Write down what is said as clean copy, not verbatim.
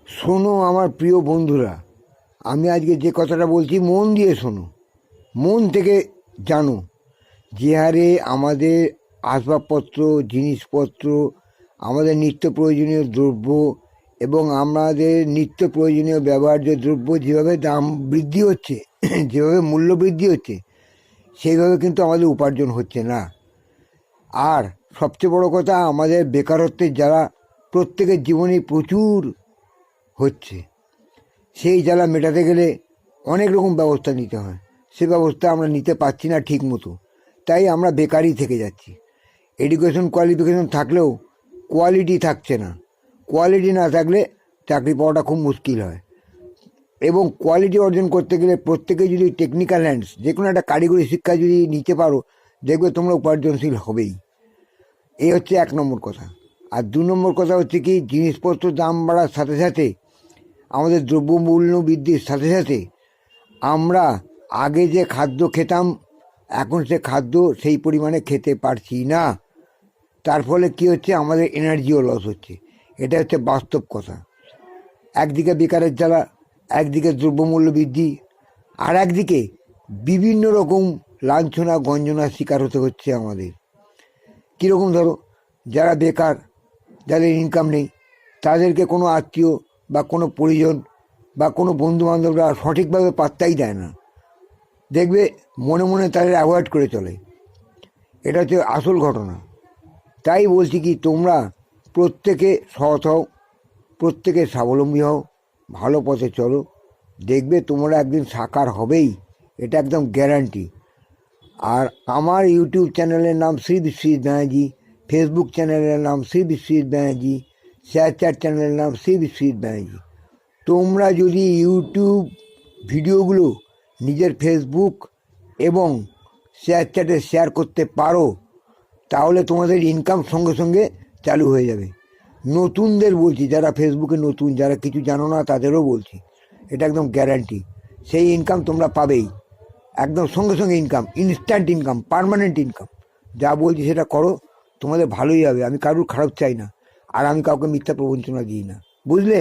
শোনো আমার প্রিয় বন্ধুরা, আমি আজকে যে কথাটা বলছি মন দিয়ে শোনো, মন থেকে জানো। যে হারে আমাদের আসবাবপত্র, জিনিসপত্র, আমাদের নিত্য প্রয়োজনীয় দ্রব্য এবং আমাদের নিত্য প্রয়োজনীয় ব্যবহার্য দ্রব্য যেভাবে দাম বৃদ্ধি হচ্ছে, যেভাবে মূল্য বৃদ্ধি হচ্ছে, সেইভাবে কিন্তু আমাদের উপার্জন হচ্ছে না। আর সবচেয়ে বড় কথা, আমাদের বেকারত্বের যারা প্রত্যেকের জীবনে প্রচুর হচ্ছে, সেই জ্বালা মেটাতে গেলে অনেক রকম ব্যবস্থা নিতে হয়। সে ব্যবস্থা আমরা নিতে পারছি না ঠিক মতো, তাই আমরা বেকারই থেকে যাচ্ছি। এডুকেশন কোয়ালিফিকেশন থাকলেও কোয়ালিটি থাকছে না। কোয়ালিটি না থাকলে চাকরি পাওয়াটা খুব মুশকিল হয়। এবং কোয়ালিটি অর্জন করতে গেলে প্রত্যেকে যদি টেকনিক্যাল হ্যান্ডস, যে কোনো একটা কারিগরি শিক্ষা যদি নিতে পারো, দেখবে তোমরা উপার্জনশীল হবেই। এই হচ্ছে 1 নম্বর কথা। আর 2 নম্বর কথা হচ্ছে কি, জিনিসপত্র দাম বাড়ার সাথে সাথে, আমাদের দ্রব্যমূল্য বৃদ্ধির সাথে সাথে, আমরা আগে যে খাদ্য খেতাম, এখন সে খাদ্য সেই পরিমাণে খেতে পারছি না। তার ফলে কী হচ্ছে, আমাদের এনার্জিও লস হচ্ছে। এটা হচ্ছে বাস্তব কথা। একদিকে বেকারের জ্বালা, একদিকে দ্রব্যমূল্য বৃদ্ধি, আর একদিকে বিভিন্ন রকম লাঞ্ছনা গঞ্জনার শিকার হতে হচ্ছে আমাদের। কীরকম, ধরো, যারা বেকার, যাদের ইনকাম নেই, তাদেরকে কোনো আত্মীয় বা কোনো পরিজন বা কোনো বন্ধুবান্ধবরা সঠিকভাবে পাত্তাই দেয় না। দেখবে মনে মনে তাদের অ্যাভয়েড করে চলে। এটা হচ্ছে আসল ঘটনা। তাই বলছি কি, তোমরা প্রত্যেকে সৎ হও, প্রত্যেকে স্বাবলম্বী হও, ভালো পথে চলো, দেখবে তোমরা একদিন সাকার হবেই, এটা একদম গ্যারান্টি। আর আমার ইউটিউব চ্যানেলের নাম শ্রী বিশ্বজিৎ ব্যানার্জি, ফেসবুক চ্যানেলের নাম শ্রী বিশ্বজিৎ ব্যানার্জি, শেয়ারচ্যাট চ্যানেলের নাম শ্রী বিশ্বজিৎ ব্যানার্জি। তোমরা যদি ইউটিউব ভিডিওগুলো নিজের ফেসবুক এবং শেয়ারচ্যাটে শেয়ার করতে পারো, তাহলে তোমাদের ইনকাম সঙ্গে সঙ্গে চালু হয়ে যাবে। নতুনদের বলছি, যারা ফেসবুকে নতুন, যারা কিছু জানো না, তাদেরও বলছি, এটা একদম গ্যারান্টি। সেই ইনকাম তোমরা পাবেই, একদম সঙ্গে সঙ্গে income, instant income, permanent income. যা বলছি সেটা করো, তোমাদের ভালোই হবে। আমি কারোর খারাপ চাই না, আর আমি কাউকে মিথ্যা প্রবঞ্চনা দিই না, বুঝলে?